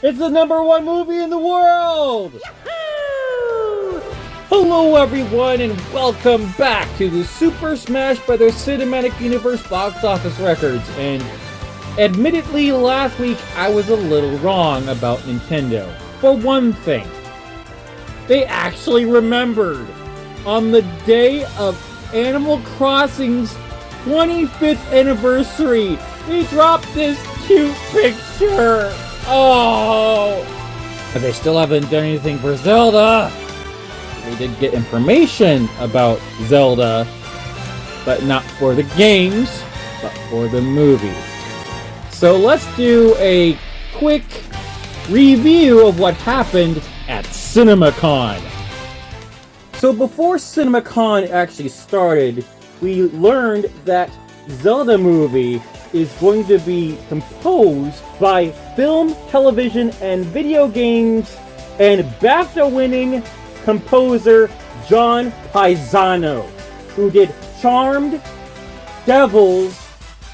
It's the #1 movie in the world! Yahoo! Hello everyone and welcome back to the Super Smash Bros. Cinematic Universe box office records. And admittedly, last week I was a little wrong about Nintendo. For one thing, they actually remembered. On the day of Animal Crossing's 25th anniversary, they dropped this cute picture. Oh! But they still haven't done anything for Zelda. We did get information about Zelda, but not for the games, but for the movie. So let's do a quick review of what happened at CinemaCon. So before CinemaCon actually started, we learned that Zelda movie is going to be composed by film, television, and video games and BAFTA-winning composer John Paisano, who did Charmed, Devils,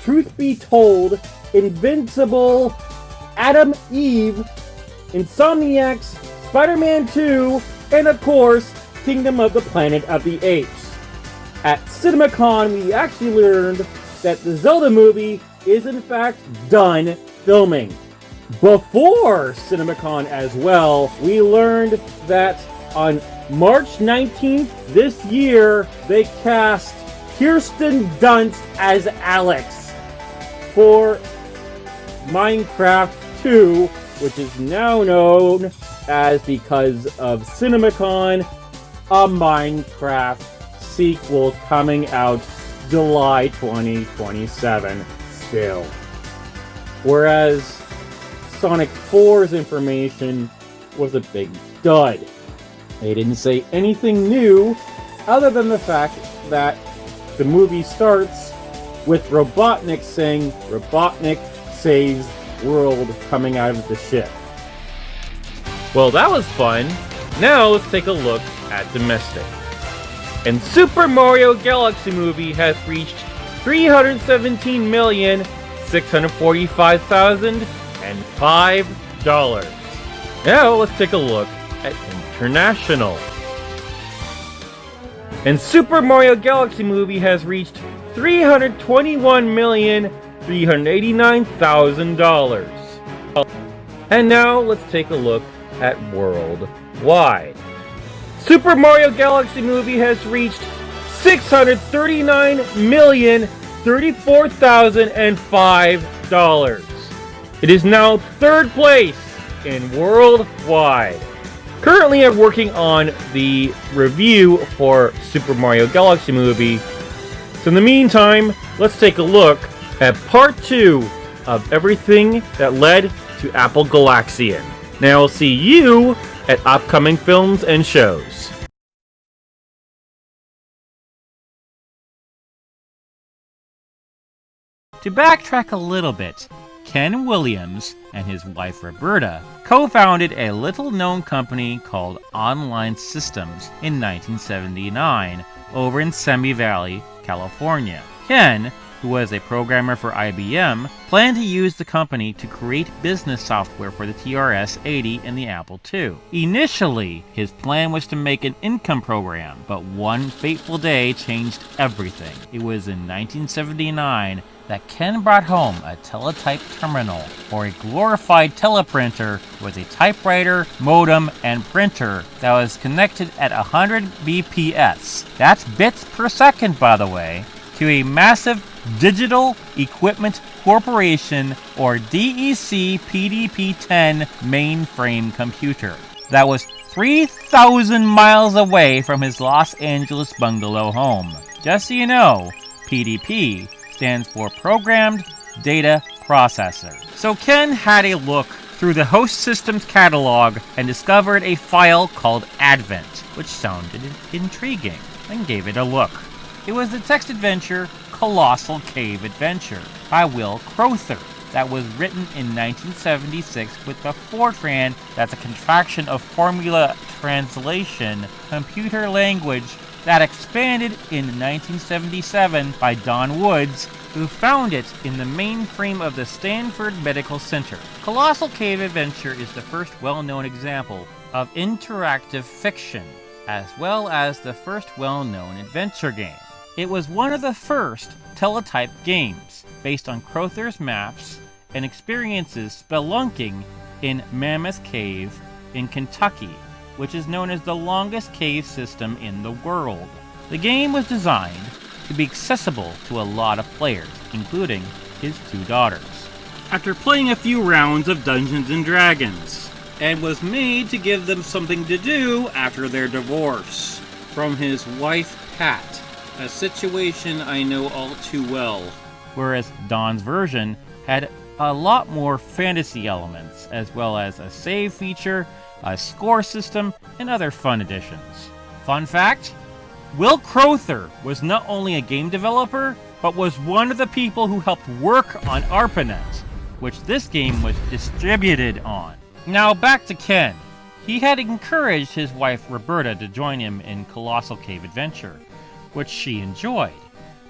Truth Be Told, Invincible, Adam Eve, Insomniacs, Spider-Man 2, and of course, Kingdom of the Planet of the Apes. At CinemaCon, we actually learned that the Zelda movie is in fact done filming. Before CinemaCon as well, we learned that on March 19th this year, they cast Kirsten Dunst as Alex for Minecraft 2, which is now known as, because of CinemaCon, a Minecraft sequel coming out July 2027 still. Whereas Sonic 4's information was a big dud. They didn't say anything new other than the fact that the movie starts with Robotnik saying Robotnik saves world coming out of the ship. Well, that was fun. Now let's take a look at domestic. And Super Mario Galaxy movie has reached $317,645,005. Now let's take a look at international. And Super Mario Galaxy movie has reached $321,389,000. And now let's take a look at worldwide. Super Mario Galaxy movie has reached $639,034,005. It is now third place in worldwide. Currently, I'm working on the review for Super Mario Galaxy movie. So in the meantime, let's take a look at part 2 of everything that led to Apple Galaxian. Now I'll see you at upcoming films and shows. To backtrack a little bit, Ken Williams and his wife Roberta co-founded a little-known company called Online Systems in 1979 over in Simi Valley, California. Ken, who was a programmer for IBM, planned to use the company to create business software for the TRS-80 and the Apple II. Initially, his plan was to make an income program, but one fateful day changed everything. It was in 1979 that Ken brought home a teletype terminal, or a glorified teleprinter with a typewriter, modem, and printer that was connected at 100 bps, that's bits per second by the way, to a massive Digital Equipment Corporation, or DEC PDP-10 mainframe computer that was 3,000 miles away from his Los Angeles bungalow home. Just so you know, PDP stands for Programmed Data Processor. So Ken had a look through the host system's catalog and discovered a file called Advent, which sounded intriguing, and gave it a look. It was the text adventure Colossal Cave Adventure by Will Crowther that was written in 1976 with the Fortran, that's a contraction of Formula Translation, Computer Language that expanded in 1977 by Don Woods, who found it in the mainframe of the Stanford Medical Center. Colossal Cave Adventure is the first well-known example of interactive fiction, as well as the first well-known adventure game. It was one of the first teletype games, based on Crowther's maps and experiences spelunking in Mammoth Cave in Kentucky, which is known as the longest cave system in the world. The game was designed to be accessible to a lot of players, including his 2 daughters. After playing a few rounds of Dungeons & Dragons, and was made to give them something to do after their divorce from his wife Pat, a situation I know all too well. Whereas Don's version had a lot more fantasy elements, as well as a save feature, a score system, and other fun additions. Fun fact, Will Crowther was not only a game developer, but was one of the people who helped work on ARPANET, which this game was distributed on. Now back to Ken. He had encouraged his wife Roberta to join him in Colossal Cave Adventure, which she enjoyed.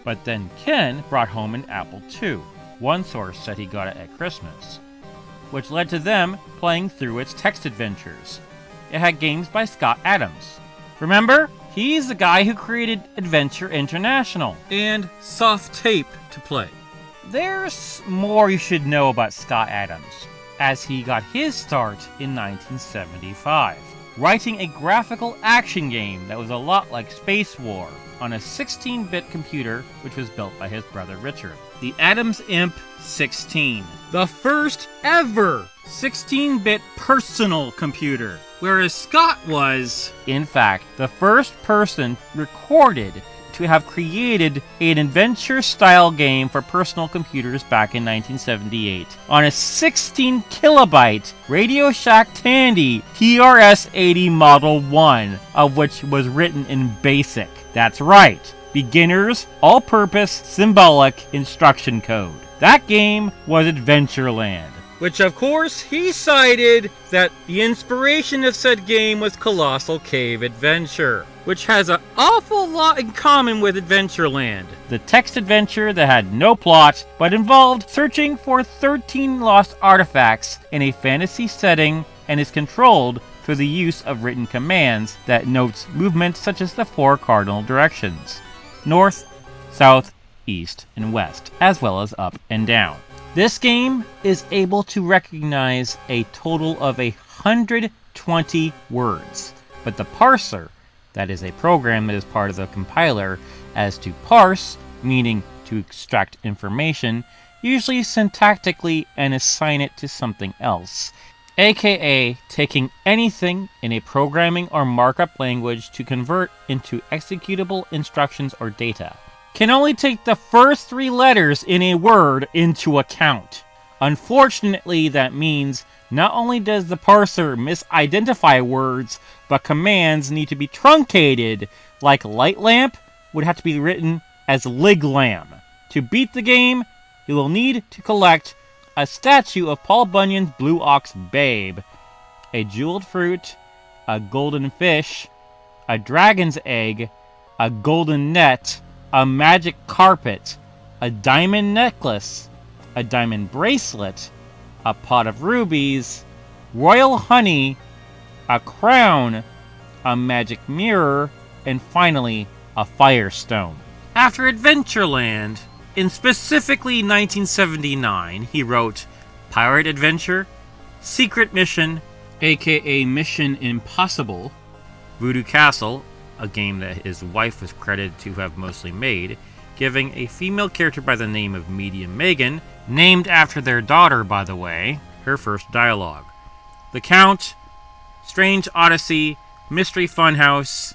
But then Ken brought home an Apple II. One source said he got it at Christmas, which led to them playing through its text adventures. It had games by Scott Adams. Remember? He's the guy who created Adventure International and Soft Tape to play. There's more you should know about Scott Adams, as he got his start in 1975, writing a graphical action game that was a lot like Space War on a 16-bit computer which was built by his brother Richard. The Adams Imp 16, the first ever 16-bit personal computer, whereas Scott was, in fact, the first person recorded to have created an adventure-style game for personal computers back in 1978 on a 16-kilobyte Radio Shack Tandy TRS-80 Model 1, of which was written in BASIC. That's right, beginner's, all-purpose, symbolic instruction code. That game was Adventureland, which of course he cited that the inspiration of said game was Colossal Cave Adventure, which has an awful lot in common with Adventureland. The text adventure that had no plot, but involved searching for 13 lost artifacts in a fantasy setting and is controlled through the use of written commands that notes movement such as the 4 cardinal directions: north, south, east, and west, as well as up and down. This game is able to recognize a total of 120 words, but the parser, that is a program that is part of the compiler, as to parse, meaning to extract information, usually syntactically and assign it to something else, aka taking anything in a programming or markup language to convert into executable instructions or data, can only take the first 3 letters in a word into account. Unfortunately, that means not only does the parser misidentify words, but commands need to be truncated, like light lamp would have to be written as liglam. To beat the game, you will need to collect a statue of Paul Bunyan's Blue Ox Babe, a jeweled fruit, a golden fish, a dragon's egg, a golden net, a magic carpet, a diamond necklace, a diamond bracelet, a pot of rubies, royal honey, a crown, a magic mirror, and finally, a firestone. After Adventureland, in specifically 1979, he wrote Pirate Adventure, Secret Mission, aka Mission Impossible, Voodoo Castle, a game that his wife was credited to have mostly made, giving a female character by the name of Medium Megan, named after their daughter, by the way, her first dialogue. The Count, Strange Odyssey, Mystery Funhouse,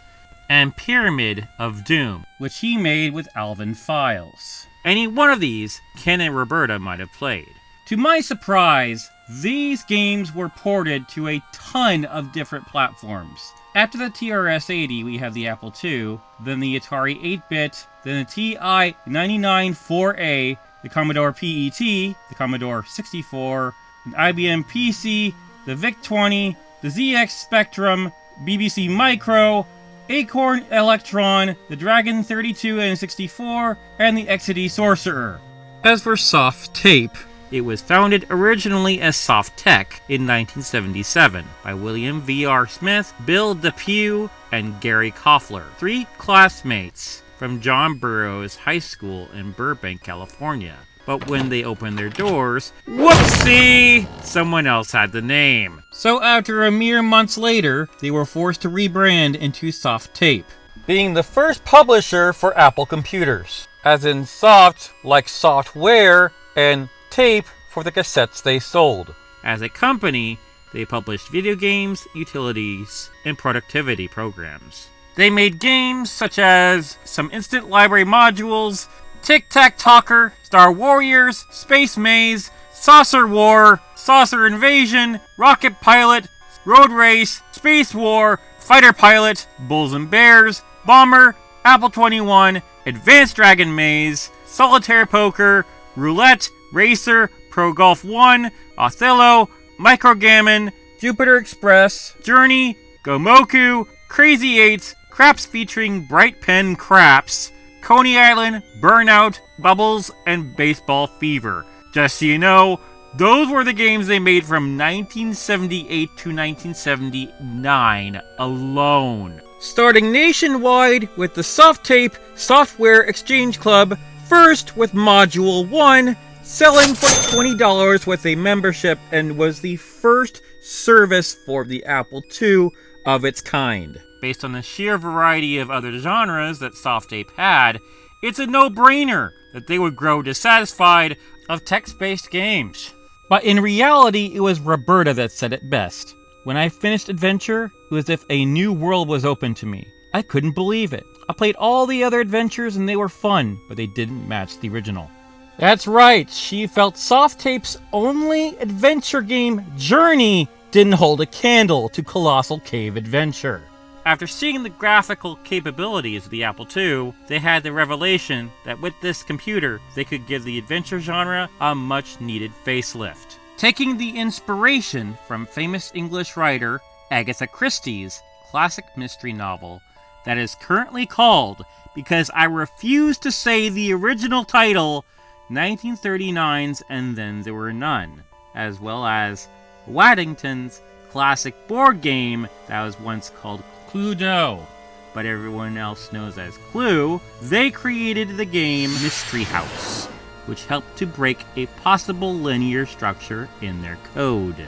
and Pyramid of Doom, which he made with Alvin Files. Any one of these, Ken and Roberta might have played. To my surprise, these games were ported to a ton of different platforms. After the TRS-80, we have the Apple II, then the Atari 8-bit, then the TI-99-4A, the Commodore PET, the Commodore 64, an IBM PC, the VIC-20, the ZX Spectrum, BBC Micro, Acorn Electron, the Dragon 32 and 64, and the Exidy Sorcerer. As for Soft Tape, it was founded originally as Soft Tech in 1977 by William V.R. Smith, Bill DePue, and Gary Koffler, 3 classmates from John Burroughs High School in Burbank, California. But when they opened their doors, whoopsie! Someone else had the name. So after a mere months later, they were forced to rebrand into Soft Tape, being the first publisher for Apple computers. As in soft, like software, and tape for the cassettes they sold. As a company, they published video games, utilities, and productivity programs. They made games such as some instant library modules, Tic-Tac-Talker, Star Warriors, Space Maze, Saucer War, Saucer Invasion, Rocket Pilot, Road Race, Space War, Fighter Pilot, Bulls and Bears, Bomber, Apple 21, Advanced Dragon Maze, Solitaire Poker, Roulette, Racer, Pro Golf 1, Othello, Microgammon, Jupiter Express, Journey, Gomoku, Crazy 8s, Craps featuring Bright Pen Craps, Coney Island, Burnout, Bubbles, and Baseball Fever. Just so you know, those were the games they made from 1978 to 1979 alone. Starting nationwide with the Soft Tape Software Exchange Club, first with Module 1, selling for $20 with a membership, and was the first service for the Apple II of its kind. Based on the sheer variety of other genres that Soft Tape had, it's a no-brainer that they would grow dissatisfied of text-based games. But in reality, it was Roberta that said it best. When I finished Adventure, it was as if a new world was open to me. I couldn't believe it. I played all the other adventures and they were fun, but they didn't match the original. That's right, she felt Soft Tape's only adventure game, Journey, didn't hold a candle to Colossal Cave Adventure. After seeing the graphical capabilities of the Apple II, they had the revelation that with this computer, they could give the adventure genre a much-needed facelift. Taking the inspiration from famous English writer Agatha Christie's classic mystery novel that is currently called, because I refuse to say the original title, 1939's And Then There Were None, as well as Waddington's classic board game that was once called Cluedo, but everyone else knows as Clue. They created the game Mystery House, which helped to break a possible linear structure in their code.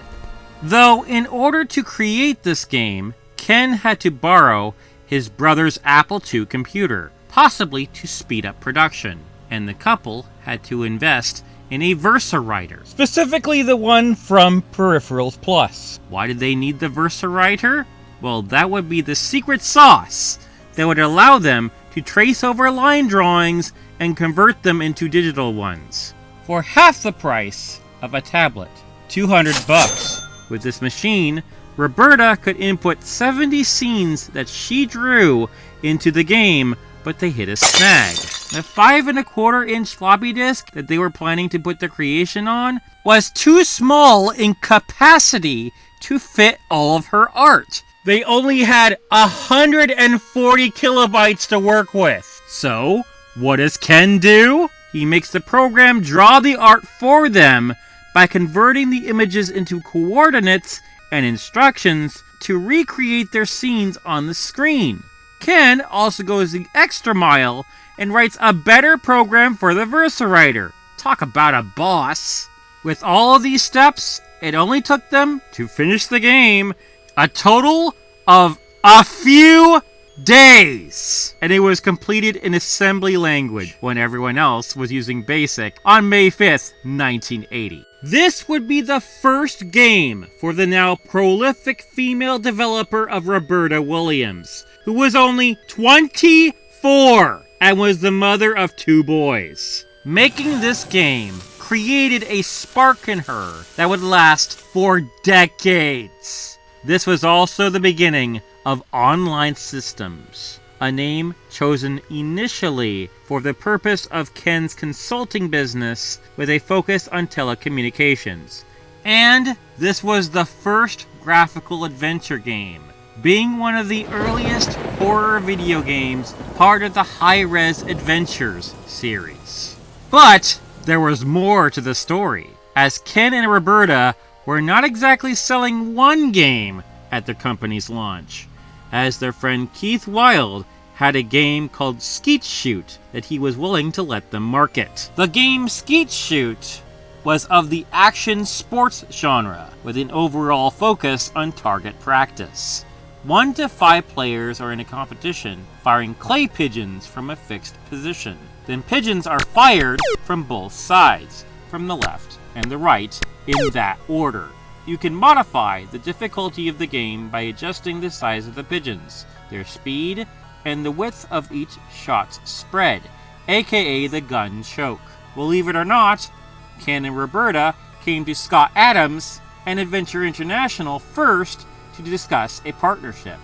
Though, in order to create this game, Ken had to borrow his brother's Apple II computer, possibly to speed up production, and the couple had to invest in a Versa writer, specifically the one from Peripherals Plus. Why did they need the Versa writer? Well, that would be the secret sauce that would allow them to trace over line drawings and convert them into digital ones for half the price of a tablet, $200. With this machine, Roberta could input 70 scenes that she drew into the game, but they hit a snag. The 5.25-inch floppy disk that they were planning to put the creation on was too small in capacity to fit all of her art. They only had 140 kilobytes to work with. So, what does Ken do? He makes the program draw the art for them by converting the images into coordinates and instructions to recreate their scenes on the screen. Ken also goes the extra mile and writes a better program for the Versa writer. Talk about a boss. With all of these steps, it only took them to finish the game a total of a few days. And it was completed in assembly language when everyone else was using BASIC on May 5th, 1980. This would be the first game for the now prolific female developer of Roberta Williams, who was only 24 and was the mother of 2 boys. Making this game created a spark in her that would last for decades. This was also the beginning of Online Systems, a name chosen initially for the purpose of Ken's consulting business with a focus on telecommunications. And this was the first graphical adventure game, being one of the earliest horror video games part of the High-Res Adventures series. But there was more to the story, as Ken and Roberta were not exactly selling one game at their company's launch, as their friend Keith Wilde had a game called Skeet Shoot that he was willing to let them market. The game Skeet Shoot was of the action sports genre, with an overall focus on target practice. 1 to 5 players are in a competition, firing clay pigeons from a fixed position. Then pigeons are fired from both sides, from the left and the right, in that order. You can modify the difficulty of the game by adjusting the size of the pigeons, their speed, and the width of each shot's spread, aka the gun choke. Believe it or not, Ken and Roberta came to Scott Adams and Adventure International first to discuss a partnership,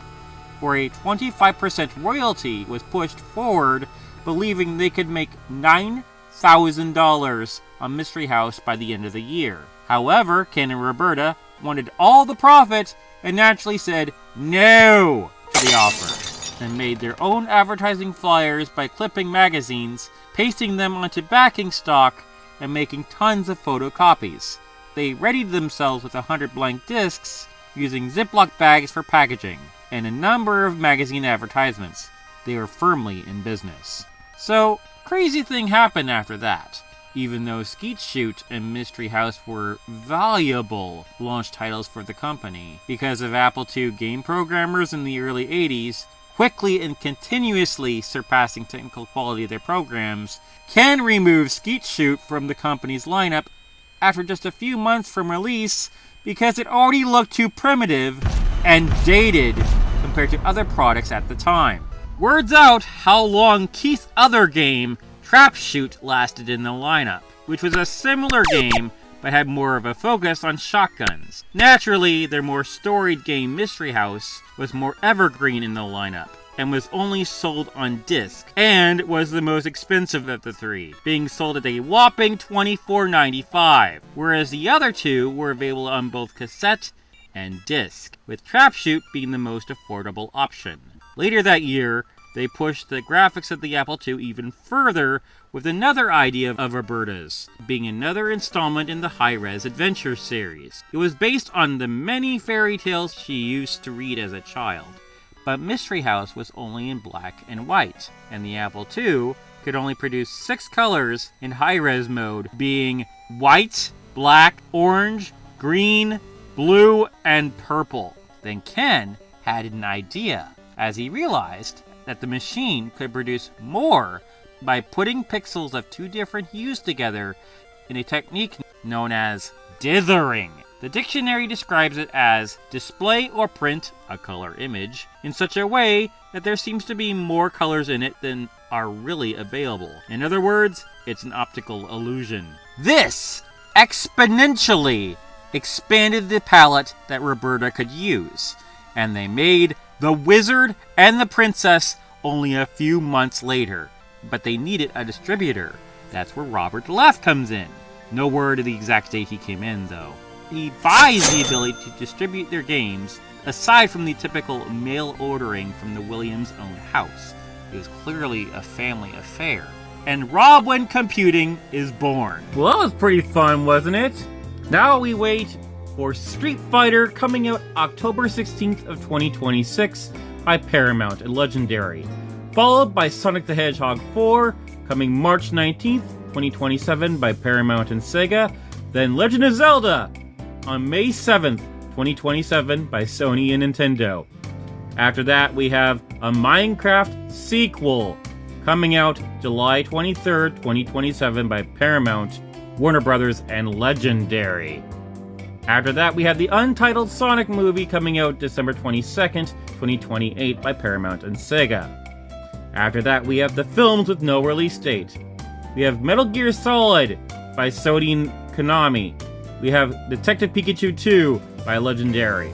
where a 25% royalty was pushed forward, believing they could make $9,000 on Mystery House by the end of the year. However, Ken and Roberta wanted all the profit and naturally said no to the offer, and made their own advertising flyers by clipping magazines, pasting them onto backing stock, and making tons of photocopies. They readied themselves with 100 blank discs, using Ziploc bags for packaging, and a number of magazine advertisements. They were firmly in business. So, crazy thing happened after that. Even though Skeet Shoot and Mystery House were valuable launch titles for the company, because of Apple II game programmers in the early 80s, quickly and continuously surpassing technical quality of their programs, Ken removed Skeet Shoot from the company's lineup after just a few months from release because it already looked too primitive and dated compared to other products at the time. Word's out how long Keith's other game, Trap Shoot, lasted in the lineup, which was a similar game but had more of a focus on shotguns. Naturally, their more storied game Mystery House was more evergreen in the lineup, and was only sold on disc, and was the most expensive of the three, being sold at a whopping $24.95, whereas the other two were available on both cassette and disc, with Trap Shoot being the most affordable option. Later that year, they pushed the graphics of the Apple II even further with another idea of Roberta's, being another installment in the High-Res Adventure series. It was based on the many fairy tales she used to read as a child, but Mystery House was only in black and white, and the Apple II could only produce 6 colors in high-res mode, being white, black, orange, green, blue, and purple. Then Ken had an idea, as he realized that the machine could produce more by putting pixels of 2 different hues together in a technique known as dithering. The dictionary describes it as display or print a color image in such a way that there seems to be more colors in it than are really available. In other words, it's an optical illusion. This exponentially expanded the palette that Roberta could use, and they made The Wizard and the Princess only a few months later. But they needed a distributor. That's where Robert Leff comes in. No word of the exact date he came in, though. He buys the ability to distribute their games, aside from the typical mail ordering from the Williams' own house. It was clearly a family affair. And Robwin Computing is born. Well, that was pretty fun, wasn't it? Now we wait for Street Fighter, coming out October 16th of 2026 by Paramount and Legendary, followed by Sonic the Hedgehog 4, coming March 19th, 2027 by Paramount and Sega, then Legend of Zelda on May 7th, 2027 by Sony and Nintendo. After that, we have a Minecraft sequel coming out July 23rd, 2027 by Paramount, Warner Brothers, and Legendary. After that, we have the untitled Sonic movie coming out December 22nd, 2028 by Paramount and Sega. After that, we have the films with no release date. We have Metal Gear Solid by Sony and Konami. We have Detective Pikachu 2 by Legendary.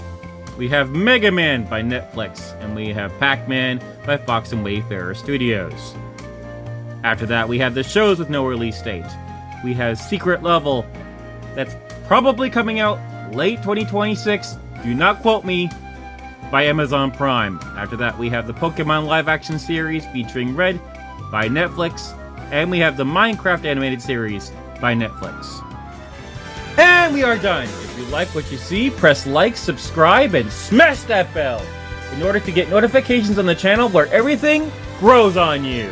We have Mega Man by Netflix. And we have Pac-Man by Fox and Wayfarer Studios. After that, we have the shows with no release date. We have Secret Level, that's probably coming out late 2026. Do not quote me. by Amazon Prime. After that, we have the Pokemon live-action series featuring Red by Netflix. And we have the Minecraft animated series by Netflix. And we are done! If you like what you see, press like, subscribe, and smash that bell in order to get notifications on the channel where everything grows on you.